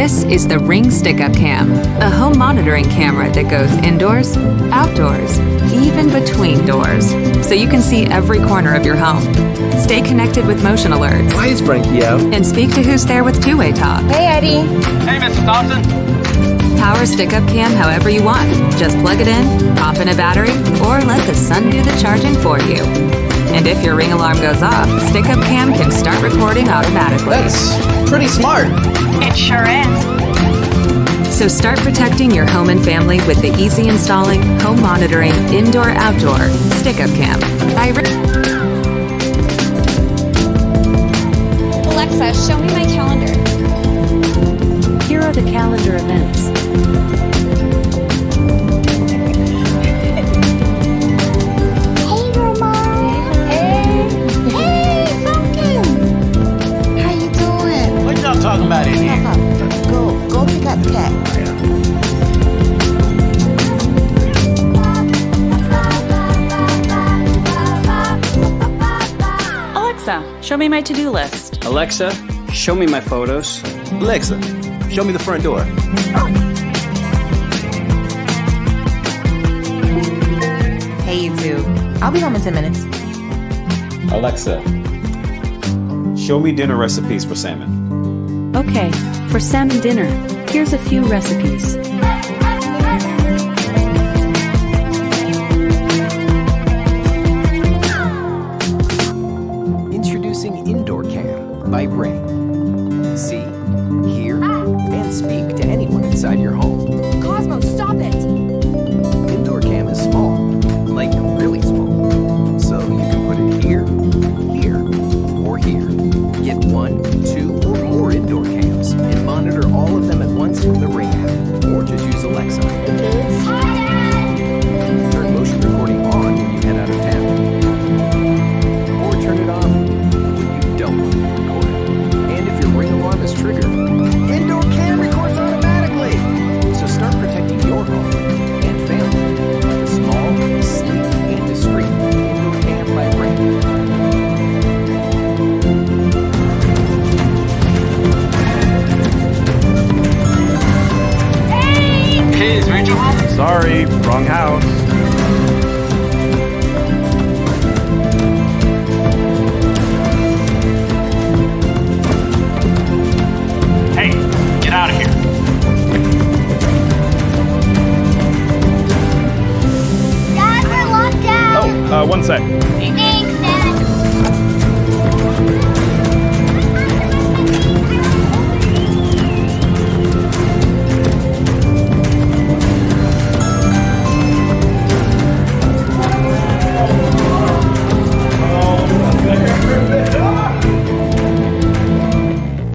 This is the Ring Stick-Up Cam, a home monitoring camera that goes indoors, outdoors, even between doors, so you can see every corner of your home. Stay connected with motion alerts. Why is Frankie out? And speak to who's there with two-way talk. Hey, Eddie. Hey, Mr. Thompson. Power Stick-Up Cam however you want. Just plug it in, pop in a battery, or let the sun do the charging for you. And if your Ring alarm goes off, Stick-Up Cam can start recording automatically. That's pretty smart. It sure is. So start protecting your home and family with the easy installing, home monitoring, indoor-outdoor Stick-Up Cam by Alexa, show me my calendar. Here are the calendar events. Hey, Grandma. Hey. Hey, Pumpkin. How you doing? What y'all talking about in here? Go pick up the cat. Alexa, show me my to-do list. Alexa, show me my photos. Alexa, show me the front door. Hey, you two. I'll be home in 10 minutes. Alexa, show me dinner recipes for salmon. Okay, for salmon dinner, here's a few recipes. Introducing Indoor Cam by Ring. See, hear, and speak to anyone inside your home. Cosmo, stop it! Indoor Cam is small, like really small. So you can put it here, here, or here. Get 1, 2, or more indoor cams and monitor all of them at once from the Ring app, or just use Alexa. Turn motion recording on when you head out of town. Or turn it off when you don't want to record. And if your Ring alarm is triggered, Indoor Cam records automatically. So start protecting your home and family. Small, sleek, and discreet. Indoor Cam by Ring. Hey, is Rachel home? Sorry, wrong house.